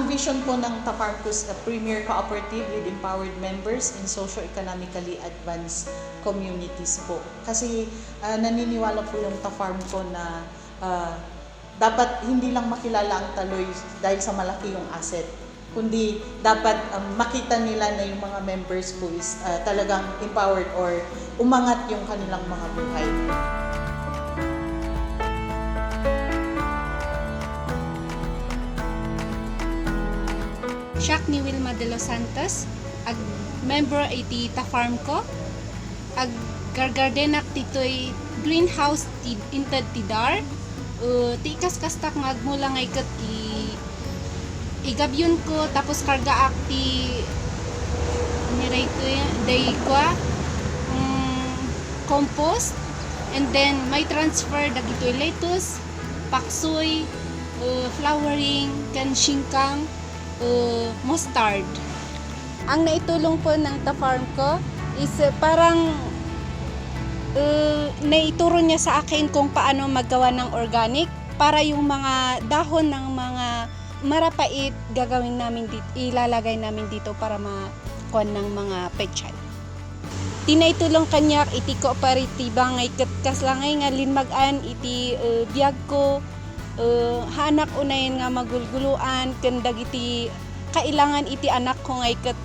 ang vision po ng Tafarmco is a premier cooperative with empowered members in socio-economically advanced communities po. Kasi naniniwala po yung Tafarmco na dapat hindi lang makilala ang Taloy dahil sa malaki yung asset, kundi dapat makita nila na yung mga members po is talagang empowered or umangat yung kanilang mga buhay. Siak ni Wilma de los Santos, ag member iti Tafarmco, ag gargardenak titoy greenhouse inted ti dar, ti kastak nga agmula nga ikat igabyon ko tapos karga akti niray to day kwa compost, and then may transfer dagitoy lettuce, paksoy, flowering, kan singkang, mustard. Ang naitulong po ng Tafarmco is parang naituro niya sa akin kung paano maggawa ng organic para yung mga dahon ng mga marapait gagawin namin dito, ilalagay namin dito para makuha ng mga pechay. Tinaitulong kanya iti kooperatiba nga kaslangay nga linmagan iti biyag ko, hanak unayin nga magulguluan ken dagiti kailangan iti anak ko nga ikat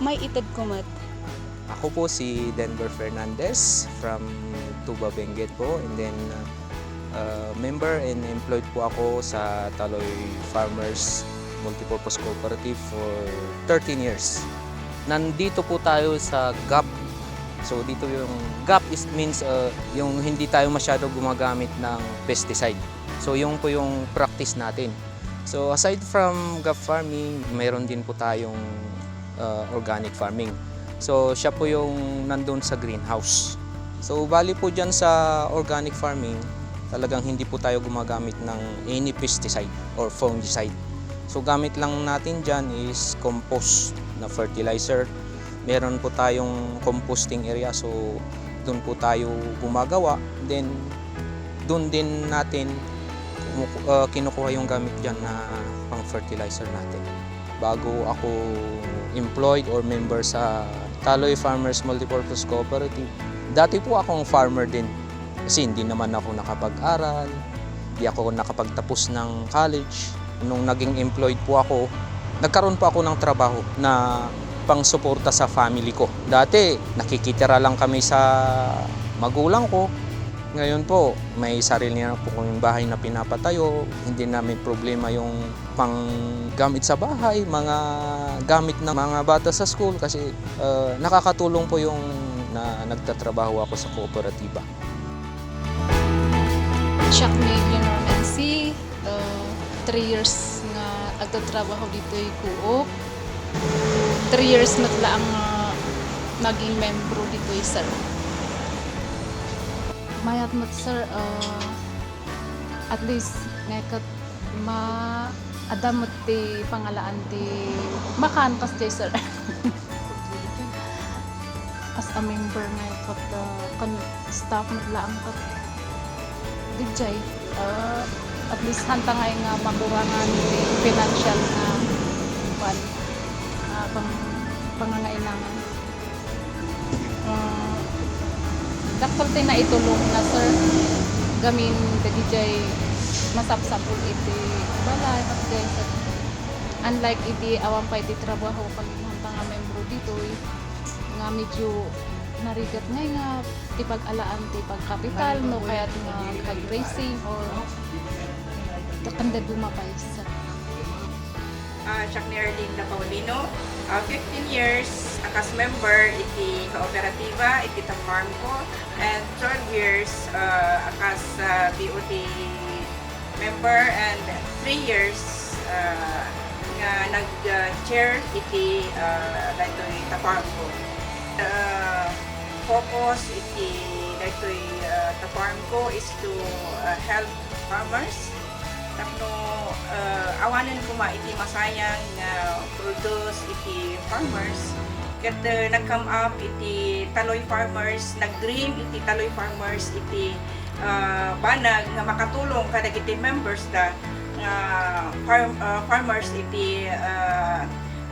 may ited kumat. Ako po si Denver Fernandez from Tuba Benguet po, and then member and employed po ako sa Taloy Farmers Multipurpose Cooperative for 13 years. Nandito po tayo sa GAP. So dito yung GAP means yung hindi tayo masyado gumagamit ng pesticide. So yung po yung practice natin. So aside from GAP farming, mayroon din po tayong organic farming. So siya po yung nandun sa greenhouse. So bali po dyan sa organic farming, talagang hindi po tayo gumagamit ng any pesticide or fungicide. So gamit lang natin dyan is compost na fertilizer. Meron po tayong composting area, so doon po tayo gumagawa. Then doon din natin kinukuha yung gamit dyan na pang fertilizer natin. Bago ako employed or member sa Taloy Farmers Multipurpose Cooperative, dati po akong farmer din. Kasi hindi naman ako nakapag-aral, hindi ako nakapagtapos ng college. Nung naging employed po ako, nagkaroon po ako ng trabaho na pang-suporta sa family ko. Dati, nakikitira lang kami sa magulang ko. Ngayon po, may sarili na po kaming bahay na pinapatayo. Hindi namin problema yung panggamit sa bahay, mga gamit ng mga bata sa school kasi nakakatulong po yung na nagtatrabaho ako sa kooperatiba. Siak ni Leonor Nancy, 3 years nga agtatrabaho dito ay Coop. 3 years matla ang naging membro dito ay sir. Mayat mat sir, at least ngayon ma-adamot ti pangalaan ti makan kasi sir. As a member ngayon staff matla ang dijay, at least hanta nga makurangan financial na pangangailangan. Dapat tayo na itulong na sir gamin dijay masapsapul iti balay matgay sir. Unlike iti awang pa iti trabaho pag hanta nga membro dito nga medyo narigat nga ti pag-alaan ti pagkapital no kaya nga pag-racing or takanda dumapay sa Siak ni Erlinda Paulino, 15 years akas member iti kooperatiba iti Tafarmco, and 12 years akas BOT member, and 3 years nga nag-chair iti daytoy Tafarmco. Focus iti daytoy Tafarmco is to help farmers tapno awanen kuma iti masayang produce iti farmers ket nag-come up iti Taloy Farmers, nag-dream iti Taloy Farmers iti banag nga makatulong kadagiti members da farmers iti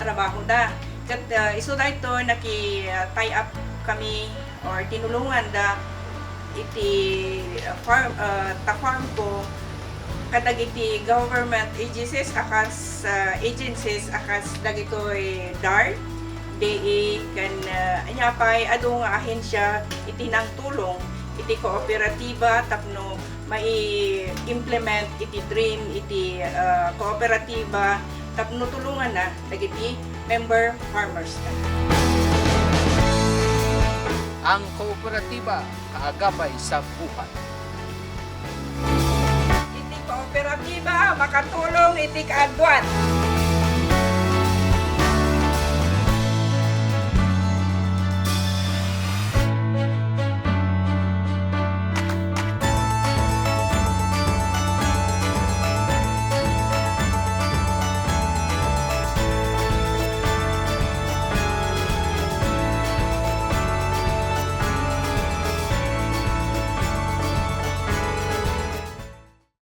trabaho da. Kat iso da ito naki-tie up kami or tinulungan da iti ta-farm ko kadag iti government agencies akas dagitoy DAR DA kan anyapay adu nga ahensya iti nang tulong iti kooperatiba tapno mai-implement iti dream iti kooperatiba tapno tulungan na dagiti member farmers. Ang kooperatiba kaagapay sa buhay. Iti kooperatiba makatulong iti kaadwan.